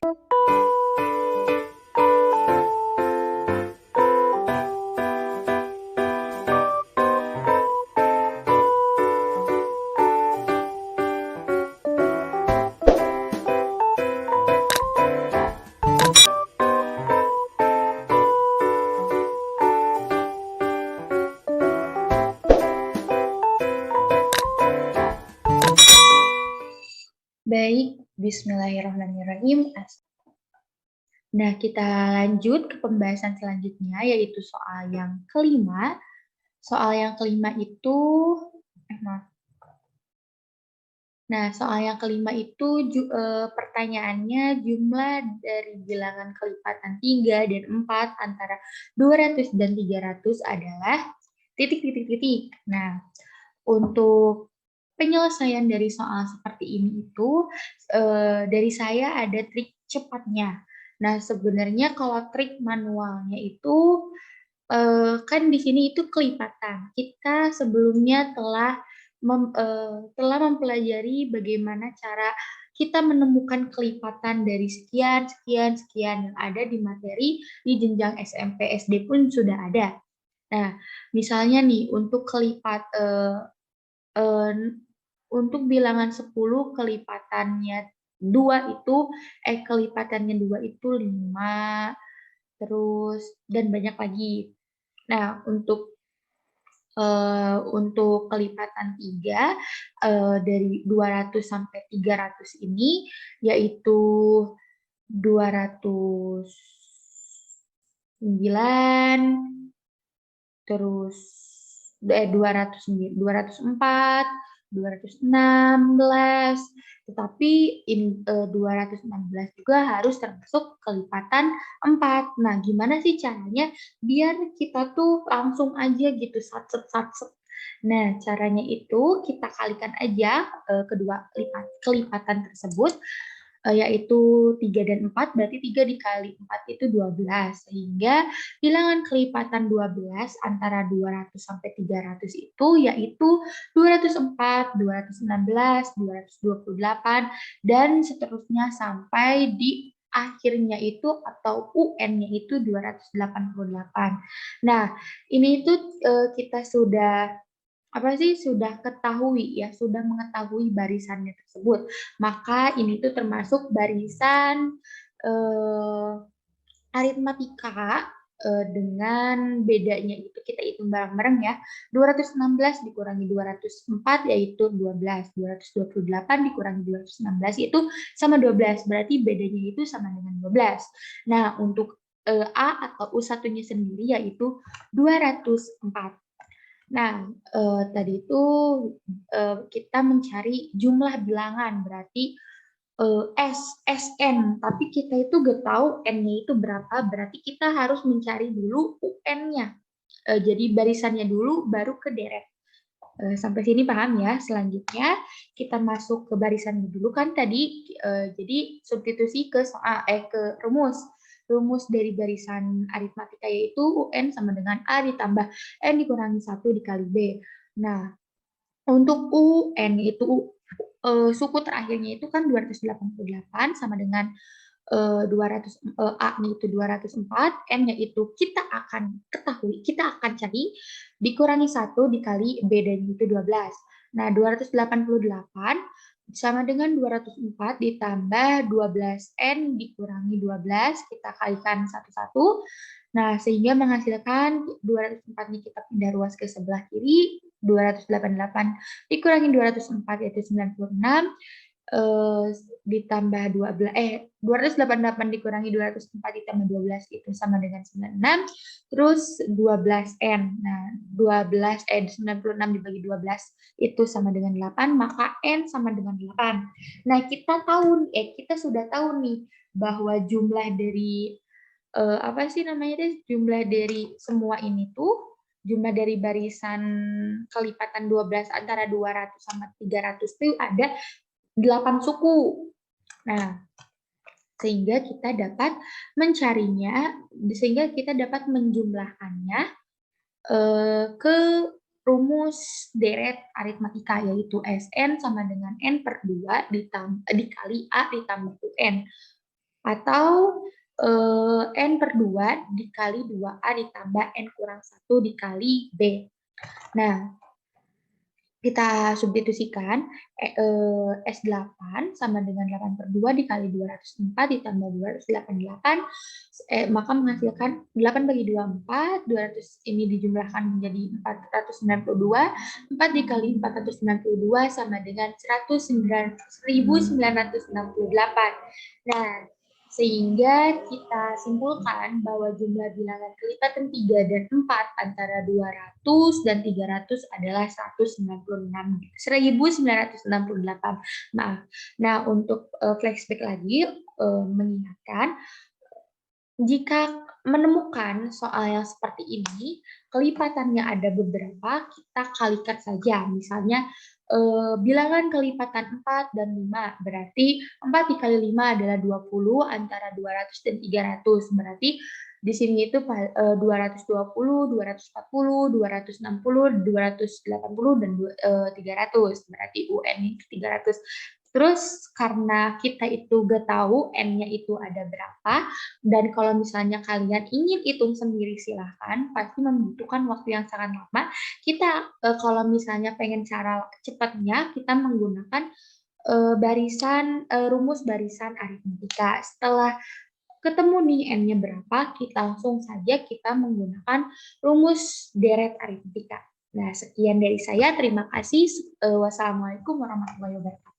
Baik, bismillahirrahmanirrahim. Nah, kita lanjut ke pembahasan selanjutnya, yaitu soal yang kelima. Soal yang kelima itu, maaf. Nah, soal yang kelima itu pertanyaannya jumlah dari bilangan kelipatan 3 dan 4 antara 200 dan 300 adalah titik, titik, titik. Nah, untuk penyelesaian dari soal seperti ini itu, dari saya ada trik cepatnya. Nah, sebenarnya kalau trik manualnya itu, kan di sini itu kelipatan. Kita sebelumnya telah mempelajari bagaimana cara kita menemukan kelipatan dari sekian, sekian, sekian yang ada di materi di jenjang SMP, SD pun sudah ada. Nah, misalnya nih untuk bilangan 10 kelipatannya 2 itu 5, terus dan banyak lagi. Nah, untuk kelipatan 3, dari 200 sampai 300 ini, yaitu 209, terus 204, 216, tetapi 216 juga harus termasuk kelipatan 4. Nah, gimana sih caranya biar kita tuh langsung aja gitu satset satset. Nah, caranya itu kita kalikan aja kedua kelipatan tersebut, yaitu 3 dan 4, berarti 3 dikali 4 itu 12, sehingga bilangan kelipatan 12 antara 200 sampai 300 itu yaitu 204, 216, 228, dan seterusnya sampai di akhirnya itu atau UN-nya itu 288. Nah, ini itu kita sudah ketahui ya, sudah mengetahui barisannya tersebut. Maka ini tuh termasuk barisan aritmatika, dengan bedanya itu kita hitung bareng-bareng ya. 216 dikurangi 204 yaitu 12, 228 dikurangi 216 itu sama 12, berarti bedanya itu sama dengan 12. Nah, untuk A atau U1-nya sendiri yaitu 204. Nah, tadi itu kita mencari jumlah bilangan, berarti SN, tapi kita itu nggak tahu N-nya itu berapa, berarti kita harus mencari dulu UN-nya. Jadi barisannya dulu, baru ke deret. Sampai sini paham ya? Selanjutnya kita masuk ke barisannya dulu kan tadi, jadi substitusi ke rumus. Rumus dari barisan aritmatika yaitu UN sama dengan A ditambah N dikurangi 1 dikali B. Nah, untuk UN itu suku terakhirnya itu kan 288 sama dengan 200, A-nya itu 204, N-nya itu kita akan ketahui, kita akan cari dikurangi 1 dikali B-nya itu 12. Nah, 288 sama dengan 204 ditambah 12N dikurangi 12, kita kalikan satu-satu. Nah, sehingga menghasilkan 204 ini kita pindah ruas ke sebelah kiri, 288 dikurangi 204 yaitu 96, ditambah 288 dikurangi 204 ditambah 12 itu sama dengan 96, terus 12N. Nah, 96 dibagi 12 itu sama dengan 8, maka N sama dengan 8. Nah, kita sudah tahu nih bahwa jumlah dari semua ini tuh, jumlah dari barisan kelipatan 12 antara 200 sama 300 itu ada 8 suku. Nah, sehingga kita dapat menjumlahkannya ke rumus deret aritmatika, yaitu SN sama dengan N per 2 dikali A ditambah UN. Atau N per 2 dikali 2A ditambah N kurang 1 dikali B. Nah, kita substitusikan S8 sama dengan 8 per 2 dikali 204 ditambah 288, maka menghasilkan 8 bagi 2, 4, 200 ini dijumlahkan menjadi 492, 4 dikali 492 sama dengan 1968. Nah, sehingga kita simpulkan bahwa jumlah bilangan kelipatan 3 dan 4 antara 200 dan 300 adalah 1968. Maaf. Nah, untuk flashback lagi, mengingatkan, jika menemukan soal yang seperti ini, kelipatannya ada beberapa, kita kalikan saja. Misalnya, bilangan kelipatan 4 dan 5, berarti 4 dikali 5 adalah 20 antara 200 dan 300. Berarti di sini itu 220, 240, 260, 280, dan 300. Berarti UN itu 300. Terus karena kita itu gak tahu N-nya itu ada berapa, dan kalau misalnya kalian ingin hitung sendiri silahkan, pasti membutuhkan waktu yang sangat lama. Kita kalau misalnya pengen cara cepatnya, kita menggunakan rumus barisan aritmetika. Setelah ketemu nih N-nya berapa, kita langsung saja kita menggunakan rumus deret aritmetika. Nah, sekian dari saya. Terima kasih. Wassalamualaikum warahmatullahi wabarakatuh.